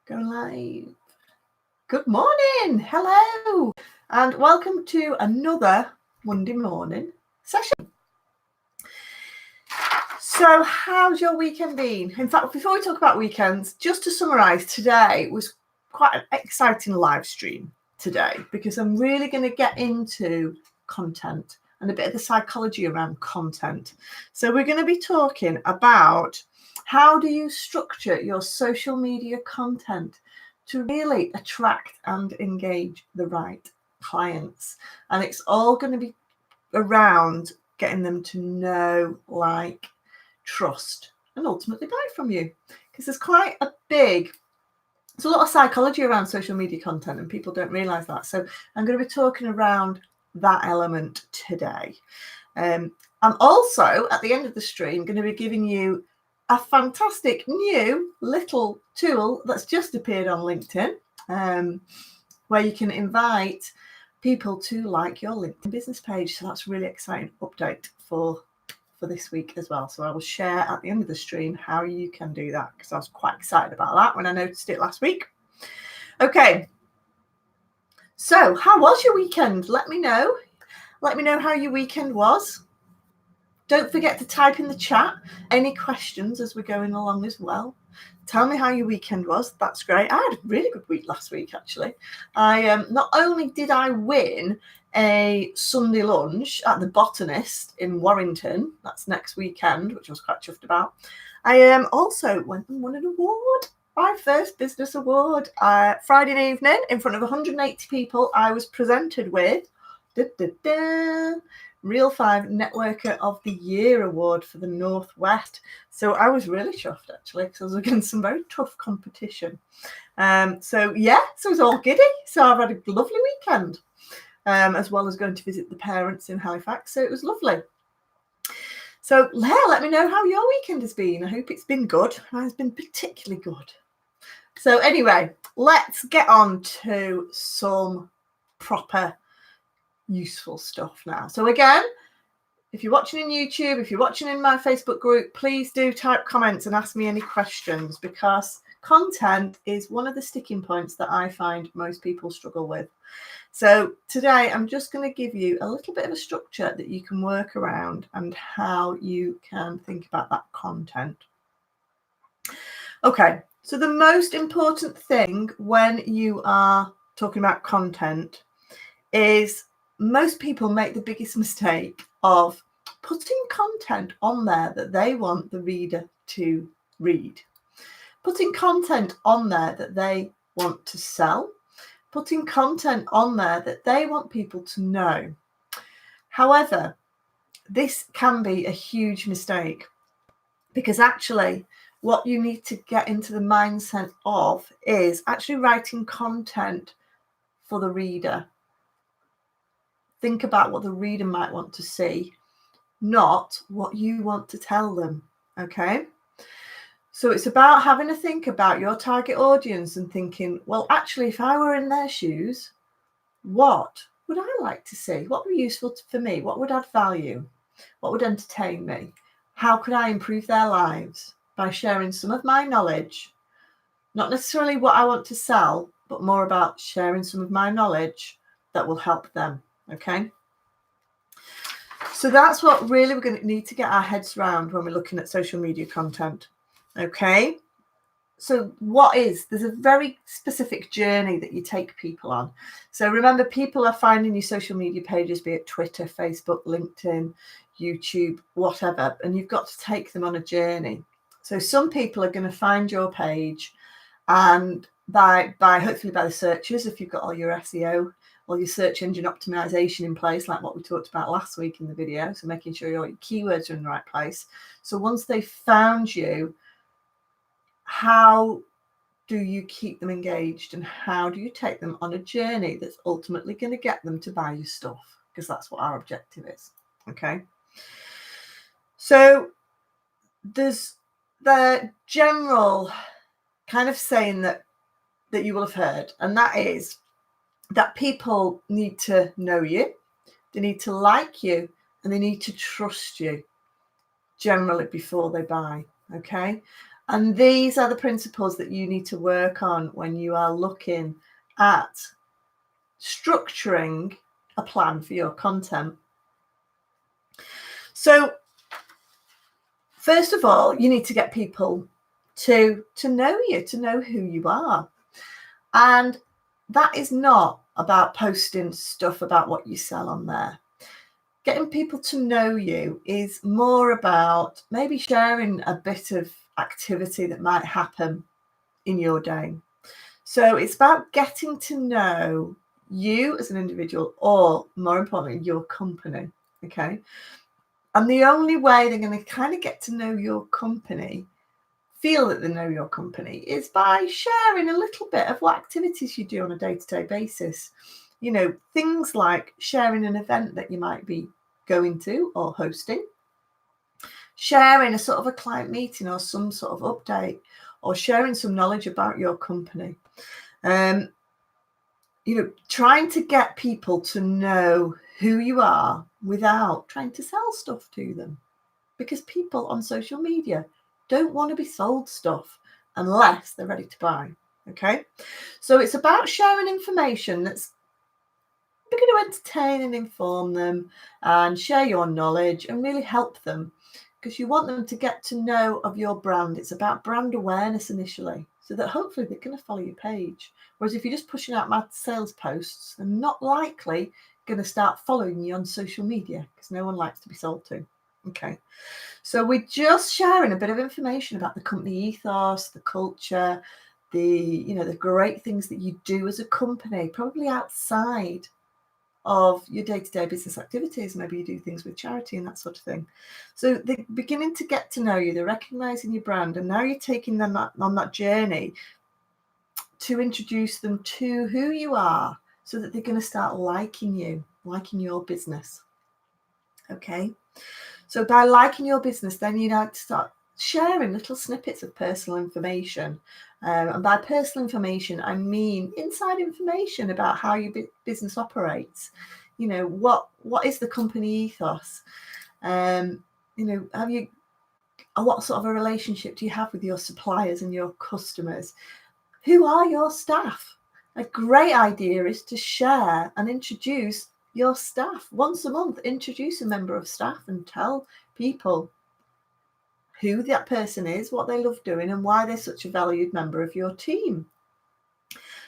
Go live. Good morning. Hello. And welcome to another Monday morning session. So how's your weekend been? In fact, before we talk about weekends, just to summarise, today was quite an exciting live stream today because I'm really going to get into content and a bit of the psychology around content. So we're going to be talking about how do you structure your social media content to really attract and engage the right clients. And it's all going to be around getting them to know, like, trust, and ultimately buy from you. Because there's a lot of psychology around social media content and people don't realize that. So I'm going to be talking around that element today. I'm also, at the end of the stream, going to be giving you a fantastic new little tool that's just appeared on LinkedIn, where you can invite people to like your LinkedIn business page. So that's a really exciting update for this week as well. So I will share at the end of the stream how you can do that, because I was quite excited about that when I noticed it last week. Okay. So how was your weekend? Let me know. Let me know how your weekend was. Don't forget to type in the chat any questions as we're going along as well. Tell me how your weekend was. That's great. I had a really good week last week, actually. Not only did I win a Sunday lunch at the Botanist in Warrington, that's next weekend, which I was quite chuffed about, I also went and won an award, my first business award. Friday evening, in front of 180 people, I was presented with Real 5 Networker of the Year award for the Northwest. So I was really chuffed, actually, because I was against some very tough competition. So it was all giddy. So I've had a lovely weekend, as well as going to visit the parents in Halifax. So it was lovely. So let me know how your weekend has been. I hope it's been good. Mine's been particularly good. So anyway, let's get on to some proper useful stuff now. So again, if you're watching in YouTube, if you're watching in my Facebook group, please do type comments and ask me any questions, because content is one of the sticking points that I find most people struggle with. So today I'm just going to give you a little bit of a structure that you can work around and how you can think about that content. Okay, so the most important thing when you are talking about content is most people make the biggest mistake of putting content on there that they want the reader to read, putting content on there that they want to sell, putting content on there that they want people to know. However, this can be a huge mistake, because actually what you need to get into the mindset of is actually writing content for the reader. Think about what the reader might want to see, not what you want to tell them, okay? So it's about having a think about your target audience and thinking, well, actually, if I were in their shoes, what would I like to see? What would be useful for me? What would add value? What would entertain me? How could I improve their lives by sharing some of my knowledge? Not necessarily what I want to sell, but more about sharing some of my knowledge that will help them. Okay, so that's what really we're going to need to get our heads around when we're looking at social media content. Okay, so there's a very specific journey that you take people on. So remember, people are finding your social media pages, be it Twitter, Facebook, LinkedIn, YouTube, whatever, and you've got to take them on a journey. So some people are going to find your page, and hopefully by the searches, if you've got all your SEO, all your search engine optimization in place, like what we talked about last week in the video. So making sure all your keywords are in the right place. So once they've found you, how do you keep them engaged, and how do you take them on a journey that's ultimately going to get them to buy your stuff? Because that's what our objective is. Okay. So there's the general kind of saying that you will have heard, and that is that people need to know you, they need to like you, and they need to trust you generally before they buy. Okay. And these are the principles that you need to work on when you are looking at structuring a plan for your content. So first of all, you need to get people to know you, to know who you are. And that is not about posting stuff about what you sell on there. Getting people to know you is more about maybe sharing a bit of activity that might happen in your day. So it's about getting to know you as an individual, or more importantly, your company. Okay. And the only way they're going to kind of get to know your company, feel that they know your company, is by sharing a little bit of what activities you do on a day-to-day basis. You know, things like sharing an event that you might be going to or hosting, sharing a sort of a client meeting or some sort of update, or sharing some knowledge about your company. You know, trying to get people to know who you are without trying to sell stuff to them. Because people on social media don't want to be sold stuff unless they're ready to buy. Okay. So it's about sharing information that's going to entertain and inform them and share your knowledge and really help them, because you want them to get to know of your brand. It's about brand awareness initially, so that hopefully they're going to follow your page. Whereas if you're just pushing out mad sales posts, they're not likely going to start following you on social media, because no one likes to be sold to. Okay. So we're just sharing a bit of information about the company ethos, the culture, the great things that you do as a company, probably outside of your day-to-day business activities. Maybe you do things with charity and that sort of thing. So they're beginning to get to know you, they're recognizing your brand, and now you're taking them on that journey to introduce them to who you are, so that they're going to start liking you, liking your business. Okay. So by liking your business, then you know to start sharing little snippets of personal information. And by personal information, I mean inside information about how your business operates. You know, what is the company ethos? You know, what sort of a relationship do you have with your suppliers and your customers? Who are your staff? A great idea is to share and introduce your staff once a month. Introduce a member of staff and tell people who that person is, what they love doing, and why they're such a valued member of your team.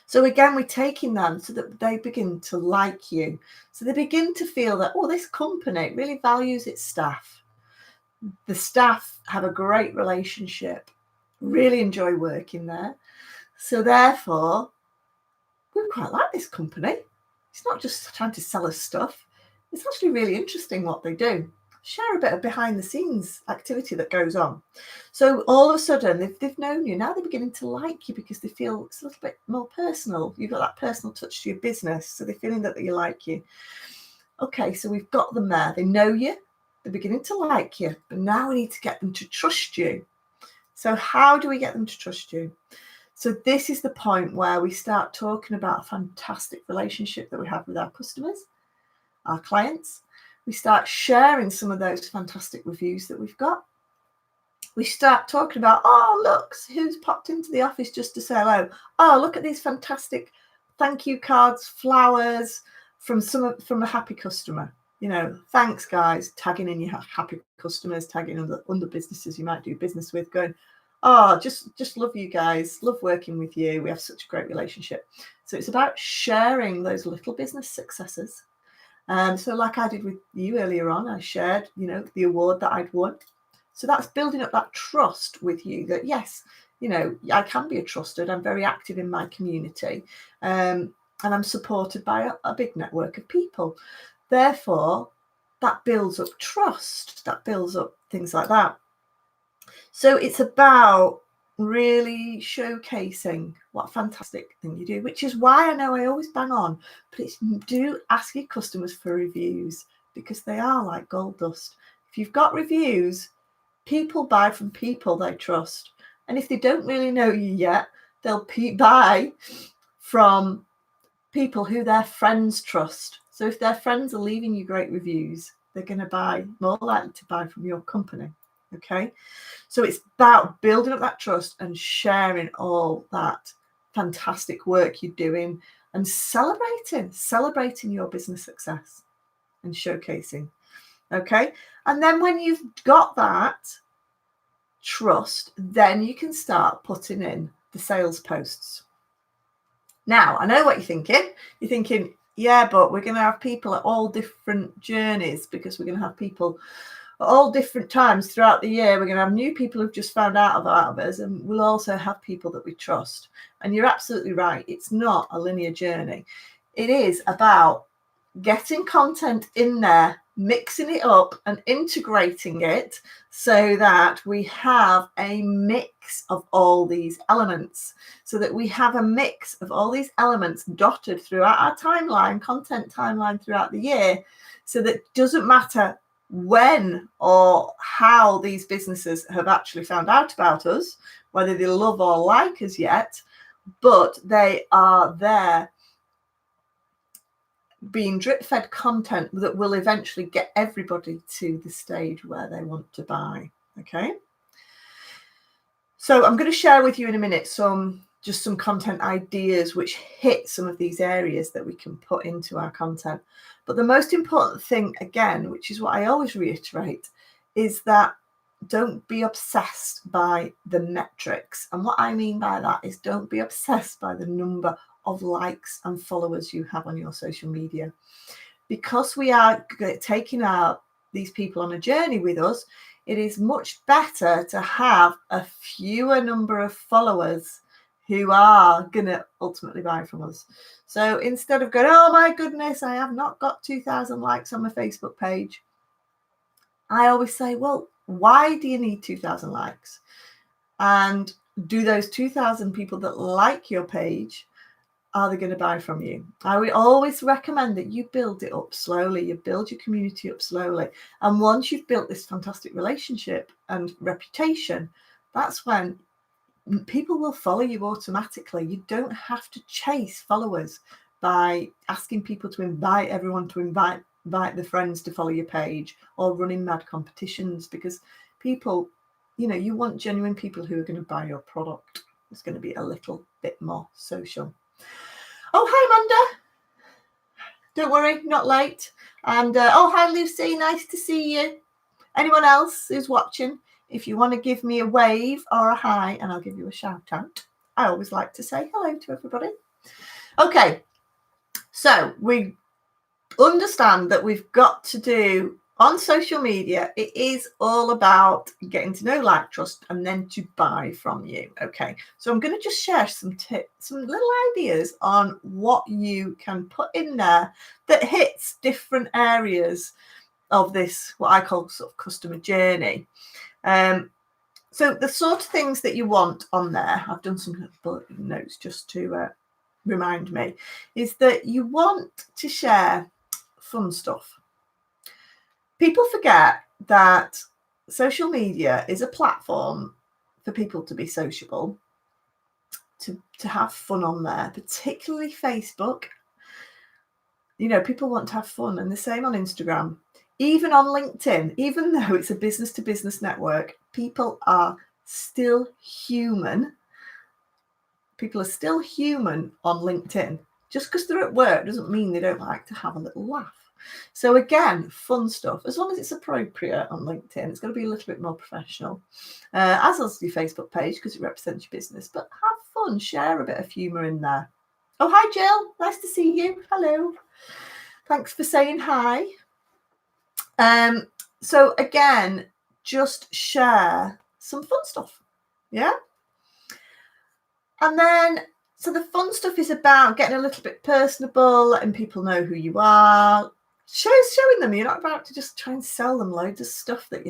So again, we're taking them so that they begin to like you. So they begin to feel that, oh, this company really values its staff. The staff have a great relationship, really enjoy working there. So therefore, we quite like this company. It's not just trying to sell us stuff. It's actually really interesting what they do. Share a bit of behind the scenes activity that goes on. So all of a sudden, they've known you. Now they're beginning to like you because they feel it's a little bit more personal. You've got that personal touch to your business. So they're feeling that they like you. Okay, so we've got them there. They know you. They're beginning to like you. But now we need to get them to trust you. So how do we get them to trust you? So this is the point where we start talking about a fantastic relationship that we have with our customers, our clients. We start sharing some of those fantastic reviews that we've got. We start talking about, oh, look, who's popped into the office just to say hello. Oh, look at these fantastic thank you cards, flowers from a happy customer. You know, thanks, guys, tagging in your happy customers, tagging other businesses you might do business with, going, oh, just love you guys, love working with you. We have such a great relationship. So it's about sharing those little business successes. So like I did with you earlier on, I shared, you know, the award that I'd won. So that's building up that trust with you that, yes, you know, I can be trusted. I'm very active in my community. And I'm supported by a big network of people. Therefore, that builds up trust. That builds up things like that. So it's about really showcasing what a fantastic thing you do, which is why I know I always bang on, but it's do ask your customers for reviews, because they are like gold dust. If you've got reviews, people buy from people they trust. And if they don't really know you yet, they'll buy from people who their friends trust. So if their friends are leaving you great reviews, they're going to buy, more likely to buy from your company. Okay. So it's about building up that trust and sharing all that fantastic work you're doing and celebrating your business success and showcasing. Okay. And then when you've got that trust, then you can start putting in the sales posts. Now, I know what you're thinking. You're thinking, yeah, but we're going to have people at all different journeys, because we're going to have people at all different times throughout the year. We're going to have new people who've just found out about us, and we'll also have people that we trust. And you're absolutely right. It's not a linear journey. It is about getting content in there, mixing it up and integrating it so that we have a mix of all these elements, so that we have a mix of all these elements dotted throughout our timeline, content timeline throughout the year, so that it doesn't matter when or how these businesses have actually found out about us, whether they love or like us yet, but they are there being drip fed content that will eventually get everybody to the stage where they want to buy. Okay. So I'm going to share with you in a minute some content ideas which hit some of these areas that we can put into our content. But the most important thing, again, which is what I always reiterate, is that don't be obsessed by the metrics. And what I mean by that is don't be obsessed by the number of likes and followers you have on your social media. Because we are taking these people on a journey with us, it is much better to have a fewer number of followers who are going to ultimately buy from us. So instead of going, oh my goodness, I have not got 2,000 likes on my Facebook page, I always say, well, why do you need 2,000 likes? And do those 2,000 people that like your page, are they going to buy from you? I would always recommend that you build it up slowly. You build your community up slowly. And once you've built this fantastic relationship and reputation, that's when people will follow you automatically. You don't have to chase followers by asking people to invite everyone to invite their friends to follow your page, or running mad competitions, because people, you want genuine people who are going to buy your product. It's going to be a little bit more social. Oh, hi, Amanda. Don't worry, not late. And oh, hi, Lucy. Nice to see you. Anyone else who's watching, if you want to give me a wave or a hi, and I'll give you a shout out. I always like to say hello to everybody. Okay, so we understand that we've got to do on social media, it is all about getting to know, like, trust, and then to buy from you. Okay, so I'm going to just share some tips, some little ideas on what you can put in there that hits different areas of this, what I call sort of customer journey. So the sort of things that you want on there, I've done some bullet notes just to remind me, is that you want to share fun stuff. People forget that social media is a platform for people to be sociable, to have fun on there, particularly Facebook. People want to have fun, and the same on Instagram. Even on LinkedIn, even though it's a business-to-business network, people are still human. People are still human on LinkedIn. Just because they're at work doesn't mean they don't like to have a little laugh. So again, fun stuff, as long as it's appropriate on LinkedIn, it's going to be a little bit more professional, as is your Facebook page, because it represents your business. But have fun, share a bit of humour in there. Oh, hi, Jill. Nice to see you. Hello. Thanks for saying hi. So again, just share some fun stuff. Yeah. And then, so the fun stuff is about getting a little bit personable, letting people know who you are, showing them you're not about to just try and sell them loads of stuff that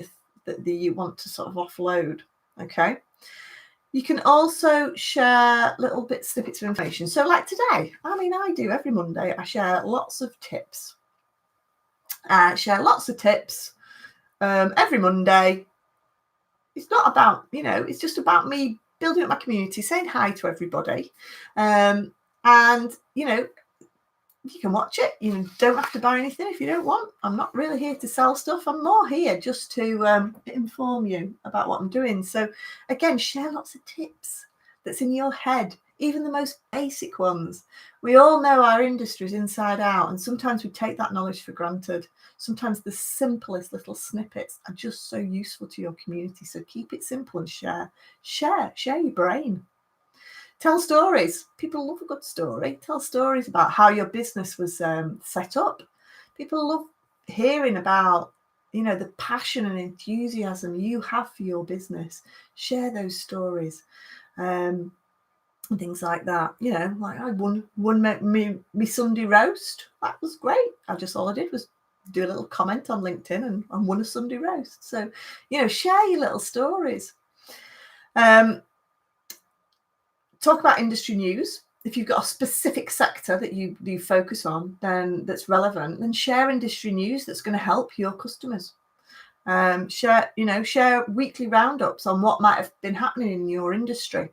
you want to sort of offload. Okay. You can also share little snippets of information. So like today, I do every Monday, I share lots of tips. Every Monday. It's not about, it's just about me building up my community, saying hi to everybody. And, You can watch it. You don't have to buy anything if you don't want. I'm not really here to sell stuff. I'm more here just to inform you about what I'm doing. So again, share lots of tips that's in your head, even the most basic ones. We all know our industries inside out, and sometimes we take that knowledge for granted. Sometimes the simplest little snippets are just so useful to your community. So keep it simple and share your brain. Tell stories. People love a good story. Tell stories about how your business was set up. People love hearing about, the passion and enthusiasm you have for your business. Share those stories. And things like that. Like I won me Sunday roast. That was great. All I did was do a little comment on LinkedIn and won a Sunday roast. So, share your little stories. Talk about industry news. If you've got a specific sector that you focus on, then that's relevant, then share industry news that's going to help your customers. Share weekly roundups on what might have been happening in your industry.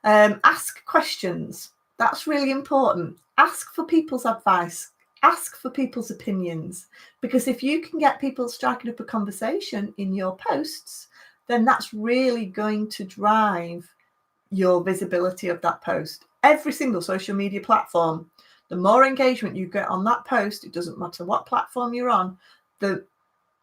Ask questions. That's really important. Ask for people's advice. Ask for people's opinions. Because if you can get people striking up a conversation in your posts, then that's really going to drive your visibility of that post. Every single social media platform, the more engagement you get on that post, it doesn't matter what platform you're on, the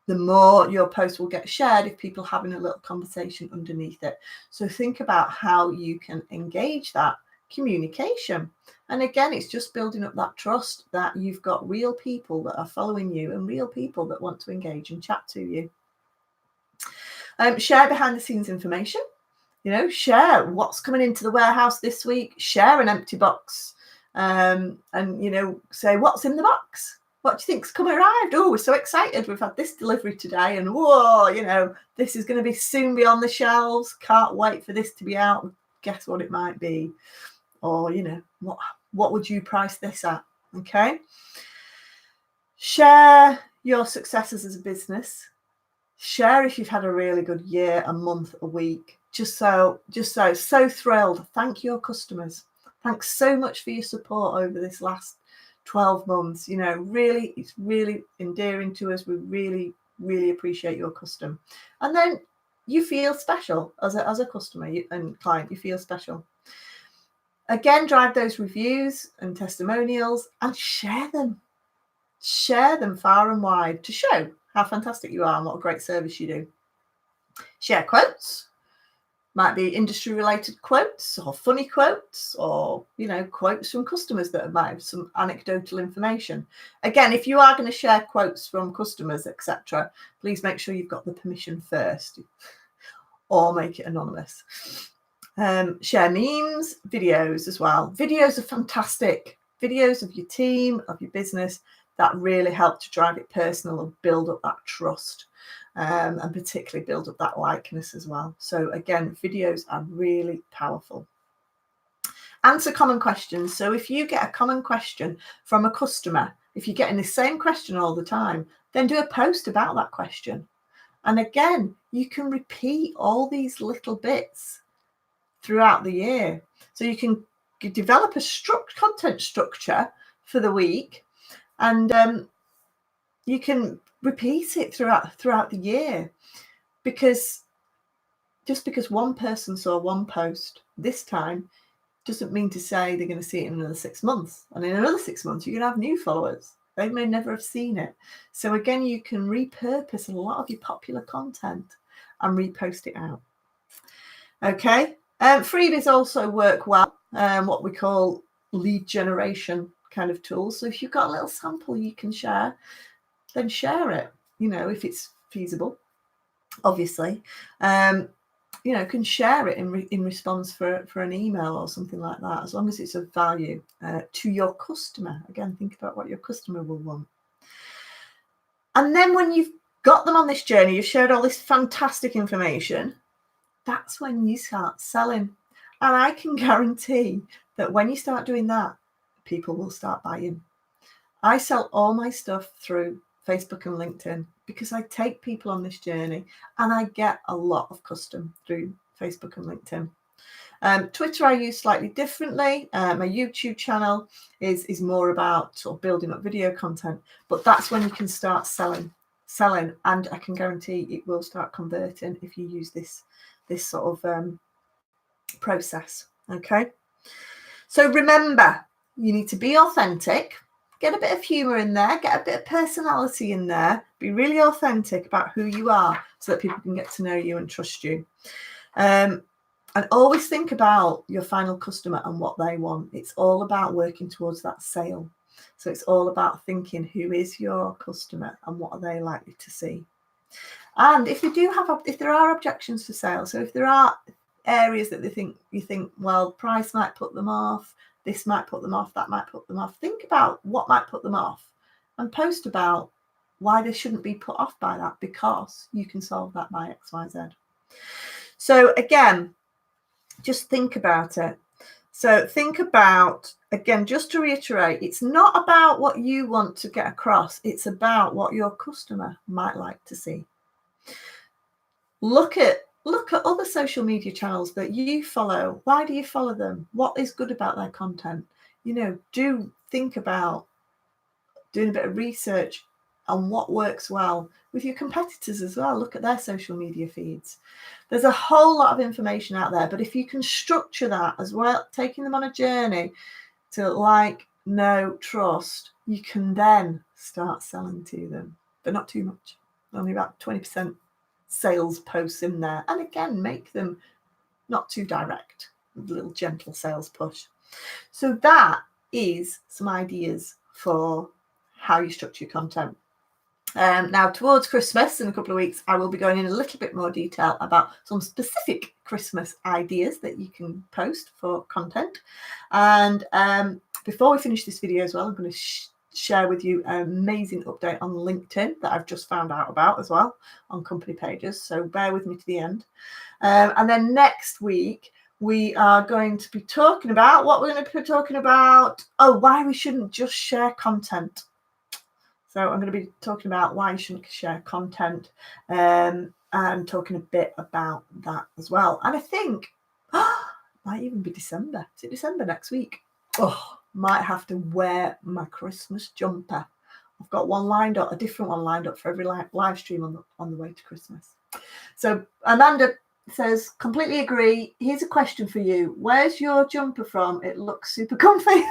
more your post will get shared if people are having a little conversation underneath it. So think about how you can engage that communication. And again, it's just building up that trust that you've got real people that are following you and real people that want to engage and chat to you. Share behind the scenes information. Share what's coming into the warehouse this week. Share an empty box, and say what's in the box. What do you think's come arrived? Oh, we're so excited. We've had this delivery today, and whoa, this is going to soon be on the shelves. Can't wait for this to be out. Guess what it might be, or what would you price this at? Okay. Share your successes as a business. Share if you've had a really good year, a month, a week. So thrilled. Thank your customers. Thanks so much for your support over this last 12 months. Really, it's really endearing to us. We really, really appreciate your custom. And then you feel special as a customer and client. You feel special. Again, drive those reviews and testimonials and share them. Share them far and wide to show how fantastic you are and what a great service you do. Share quotes. Might be industry related quotes or funny quotes or, quotes from customers that might have some anecdotal information. Again, if you are going to share quotes from customers, etc., please make sure you've got the permission first or make it anonymous. Share memes, videos as well. Videos are fantastic. Videos of your team, of your business, that really help to drive it personal and build up that trust. And particularly build up that likeness as well. So again, videos are really powerful. Answer common questions. So if you get a common question from a customer, if you're getting the same question all the time, then do a post about that question. And again, you can repeat all these little bits throughout the year. So you can develop a content structure for the week, and you can repeat it throughout the year, because just because one person saw one post this time doesn't mean to say they're going to see it in another 6 months, and in another 6 months you're going to have new followers. They may never have seen it. So again, you can repurpose a lot of your popular content and repost it out. Okay. Freebies also work well, what we call lead generation kind of tools. So if you've got a little sample you can share, then share it, if it's feasible, obviously. Can share it in response for an email or something like that, as long as it's of value to your customer. Again, think about what your customer will want. And then when you've got them on this journey, you've shared all this fantastic information, that's when you start selling. And I can guarantee that when you start doing that, people will start buying. I sell all my stuff through Facebook and LinkedIn because I take people on this journey, and I get a lot of custom through Facebook and LinkedIn. Twitter I use slightly differently. My YouTube channel is more about sort of building up video content, but that's when you can start selling, and I can guarantee it will start converting if you use this sort of process. Okay, so remember, you need to be authentic, get a bit of humor in there, get a bit of personality in there, be really authentic about who you are so that people can get to know you and trust you. And always think about your final customer and what they want. It's all about working towards that sale. So it's all about thinking, who is your customer and what are they likely to see? And if there are objections to sale, so if there are areas that you think, well, price might put them off, this might put them off, that might put them off, think about what might put them off and post about why they shouldn't be put off by that, because you can solve that by X, Y, Z. So again, just think about it. So think about, again, just to reiterate, it's not about what you want to get across. It's about what your customer might like to see. Look at other social media channels that you follow. Why do you follow them? What is good about their content? Do think about doing a bit of research on what works well with your competitors as well. Look at their social media feeds. There's a whole lot of information out there, but if you can structure that as well, taking them on a journey to like, know, trust, you can then start selling to them, but not too much. Only about 20% sales posts in there. And again, make them not too direct, with a little gentle sales push. So that is some ideas for how you structure your content. Now, towards Christmas, in a couple of weeks, I will be going in a little bit more detail about some specific Christmas ideas that you can post for content. And before we finish this video as well, I'm going to share with you an amazing update on LinkedIn that I've just found out about as well on company pages. So bear with me to the end. And then next week, we are going to be talking about why we shouldn't just share content. So I'm going to be talking about why you shouldn't share content, and talking a bit about that as well. And I think might even be December. Is it December next week? Oh, might have to wear my Christmas jumper. I've got one lined up, a different one lined up for every live stream on the way to Christmas. So Amanda says, completely agree. Here's a question for you. Where's your jumper from? It looks super comfy.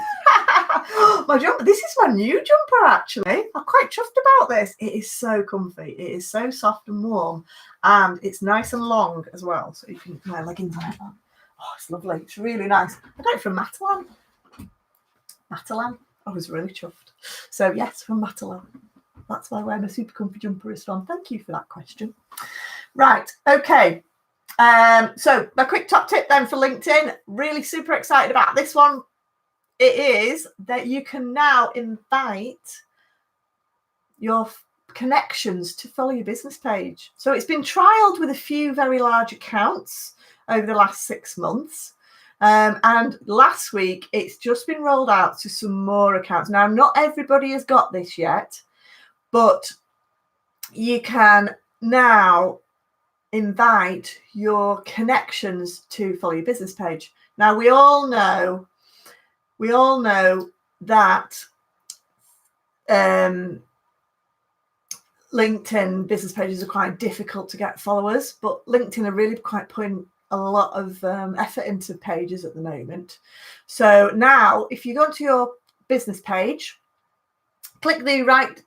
My jumper. This is my new jumper, actually. I'm quite chuffed about this. It is so comfy. It is so soft and warm, and it's nice and long as well. So you can put my leggings on it. Oh, it's lovely. It's really nice. I got it from Matalan. I was really chuffed. So yes, from Matalan. That's where my super comfy jumper is from. Thank you for that question. Right. Okay. So my quick top tip then for LinkedIn. Really super excited about this one. It is that you can now invite your connections to follow your business page. So it's been trialed with a few very large accounts over the last 6 months. And last week, it's just been rolled out to some more accounts. Now, not everybody has got this yet, but you can now invite your connections to follow your business page. Now, we all know that LinkedIn business pages are quite difficult to get followers, but LinkedIn are really quite putting a lot of effort into pages at the moment. So now, if you go to your business page, click the right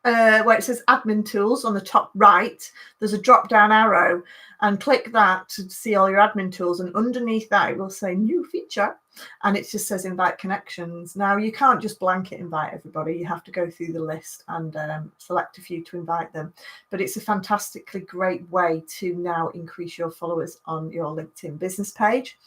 where it says admin tools on the top right, there's a drop down arrow, and click that to see all your admin tools, and underneath that it will say new feature, and it just says invite connections. Now you can't just blanket invite everybody, you have to go through the list and select a few to invite them, but it's a fantastically great way to now increase your followers on your LinkedIn business page.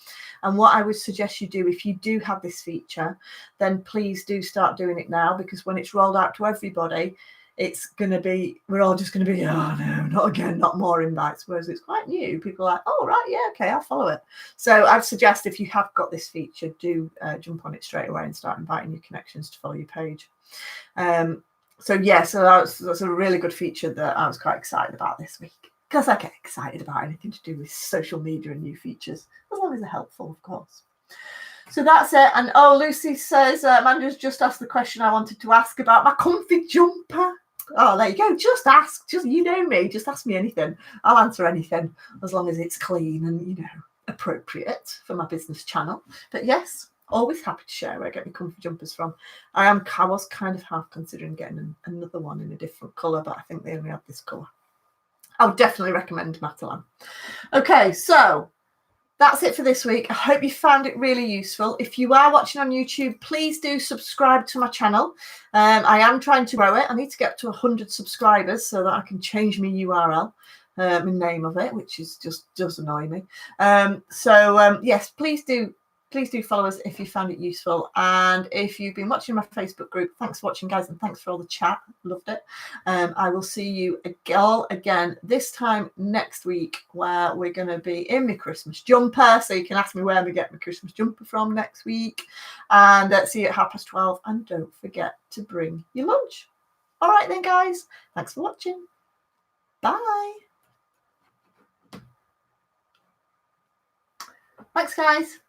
And what I would suggest you do, if you do have this feature, then please do start doing it now, because when it's rolled out to everybody, we're all just going to be, oh no, not again, not more invites. Whereas it's quite new. People are like, oh, right, yeah, okay, I'll follow it. So I'd suggest if you have got this feature, do jump on it straight away and start inviting your connections to follow your page. So that's a really good feature that I was quite excited about this week. because I get excited about anything to do with social media and new features, as long as they're helpful, of course. So that's it. And Lucy says, Amanda's just asked the question I wanted to ask about my comfy jumper. Oh, there you go. Just ask. Just, you know me. Just ask me anything. I'll answer anything as long as it's clean and, appropriate for my business channel. But yes, always happy to share where I get my comfy jumpers from. I was kind of half considering getting another one in a different colour, but I think they only have this colour. I would definitely recommend Matalan. Okay, so that's it for this week. I hope you found it really useful. If you are watching on YouTube, please do subscribe to my channel. I am trying to grow it. I need to get to 100 subscribers so that I can change my URL, the name of it, which is just does annoy me. Yes, please do follow us if you found it useful. And if you've been watching my Facebook group, thanks for watching, guys, and thanks for all the chat. Loved it. I will see you all again this time next week, where we're going to be in my Christmas jumper. So you can ask me where we get my Christmas jumper from next week. And see you at 12:30. And don't forget to bring your lunch. All right then, guys. Thanks for watching. Bye. Thanks, guys.